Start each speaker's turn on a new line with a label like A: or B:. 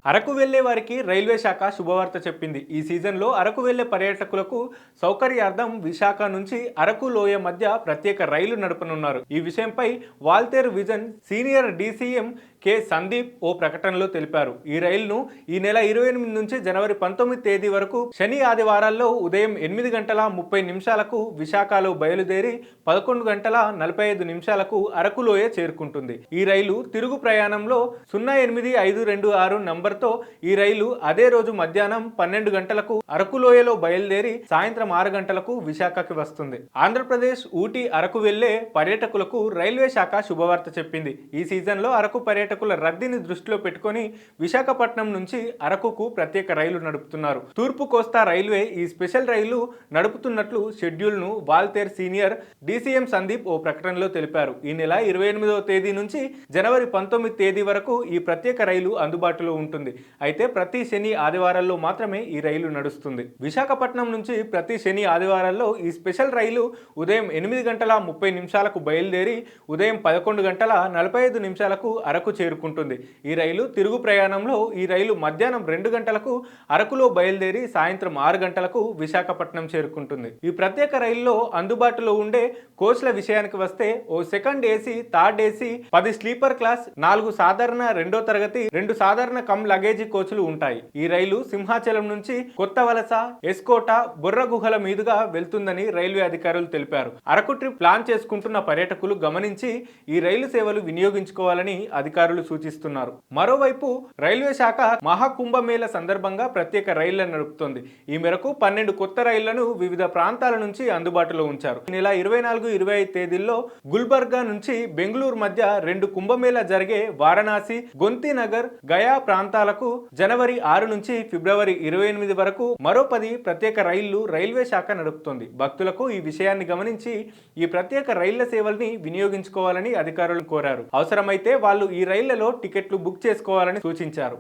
A: అరకు వెళ్లే వారికి రైల్వే శాఖ శుభవార్త చెప్పింది. ఈ సీజన్లో అరకు వెళ్లే పర్యాటకులకు సౌకర్యార్థం విశాఖ నుంచి అరకు లోయ మధ్య ప్రత్యేక రైలు నడపనున్నారు. ఈ విషయంపై Waltair division senior DCM K Sandeep ఓ ప్రకటనలో తెలిపారు. ఈ రైలును ఈ నెల 28 నుంచి జనవరి 19 తేదీ వరకు శని ఆదివారాల్లో ఉదయం 8 గంటల 30 నిమిషాలకు విశాఖలో బయలుదేరి 11 గంటల 45 నిమిషాలకు అరకు లోయ చేరుకుంటుంది. ఈ రైలు తిరుగు ప్రయాణంలో 08526 నంబర్తో ఈ రైలు అదే రోజు మధ్యాహ్నం 12 గంటలకు అరకు లోయలో బయలుదేరి సాయంత్రం 6 గంటలకు విశాఖకి వస్తుంది. ఆంధ్రప్రదేశ్ ఊటీ అరకు వెళ్లే పర్యాటకులకు రైల్వే శాఖ శుభవార్త చెప్పింది. ఈ సీజన్లో అరకు పర్యాటకుల రద్దీని దృష్టిలో పెట్టుకొని విశాఖపట్నం నుంచి అరకుకు ప్రత్యేక రైలు నడుపుతున్నారు. తూర్పు కోస్తా రైల్వే ఈ స్పెషల్ రైలు నడుపుతున్నట్లు షెడ్యూల్ను వాల్తేర్ సీనియర్ డీసీఎం సందీప్ ఓ ప్రకటనలో తెలిపారు. ఈ నెల 28వ తేదీ నుంచి జనవరి 19 తేదీ వరకు ఈ ప్రత్యేక రైలు అందుబాటులో ఉంటుంది. అయితే ప్రతి శని ఆదివారాల్లో మాత్రమే ఈ రైలు నడుస్తుంది. విశాఖపట్నం నుంచి ప్రతి శని ఆదివారాల్లో ఈ స్పెషల్ రైలు ఉదయం 8 గంటల 30 నిమిషాలకు బయలుదేరి ఉదయం 11 గంటల 45 నిమిషాలకు అరకు చేరుకుంటుంది. ఈ రైలు తిరుగు ప్రయాణంలో ఈ రైలు మధ్యాహ్నం 2 గంటలకు అరకులో బయలుదేరి సాయంత్రం 6 గంటలకు విశాఖపట్నం చేరుకుంటుంది. ఈ ప్రత్యేక రైల్లో అందుబాటులో ఉండే కోచ్ల విషయానికి వస్తే ఓ second AC, third AC, 10 sleeper class, 4 సాధారణ 2వ తరగతి, 2 సాధారణ కమ్ లగేజీ కోచ్లు ఉంటాయి. ఈ రైలు సింహాచలం నుంచి కొత్త వలస, ఎస్కోట, బొర్ర గుహల మీదుగా వెళ్తుందని రైల్వే అధికారులు తెలిపారు. అరకు ట్రిప్ ప్లాన్ చేసుకుంటున్న పర్యాటకులు గమనించి ఈ రైలు సేవలు వినియోగించుకోవాలని అధికారులు సూచిస్తున్నారు. మరోవైపు రైల్వే శాఖ మహాకుంభమేళ సందర్భంగా ప్రత్యేక రైళ్లను నడుపుతోంది. ఈ మేరకు 12 కొత్త రైళ్లను వివిధ ప్రాంతాల నుంచి అందుబాటులో ఉంచారు. ఈ నెల 24, 25 తేదీల్లో గుల్బర్గా నుంచి బెంగళూరు మధ్య 2 కుంభమేళ జరిగే వారణాసి, గొంతినగర్, గయా ప్రాంతాలకు జనవరి 6 నుంచి ఫిబ్రవరి 28 వరకు మరో 10 ప్రత్యేక రైళ్లు రైల్వే శాఖ నడుపుతోంది. భక్తులకు ఈ విషయాన్ని గమనించి ఈ ప్రత్యేక రైళ్ల సేవల్ని వినియోగించుకోవాలని అధికారులు కోరారు. అవసరమైతే వాళ్ళు ఈ రైళ్లలో టికెట్లు బుక్ చేసుకోవాలని సూచించారు.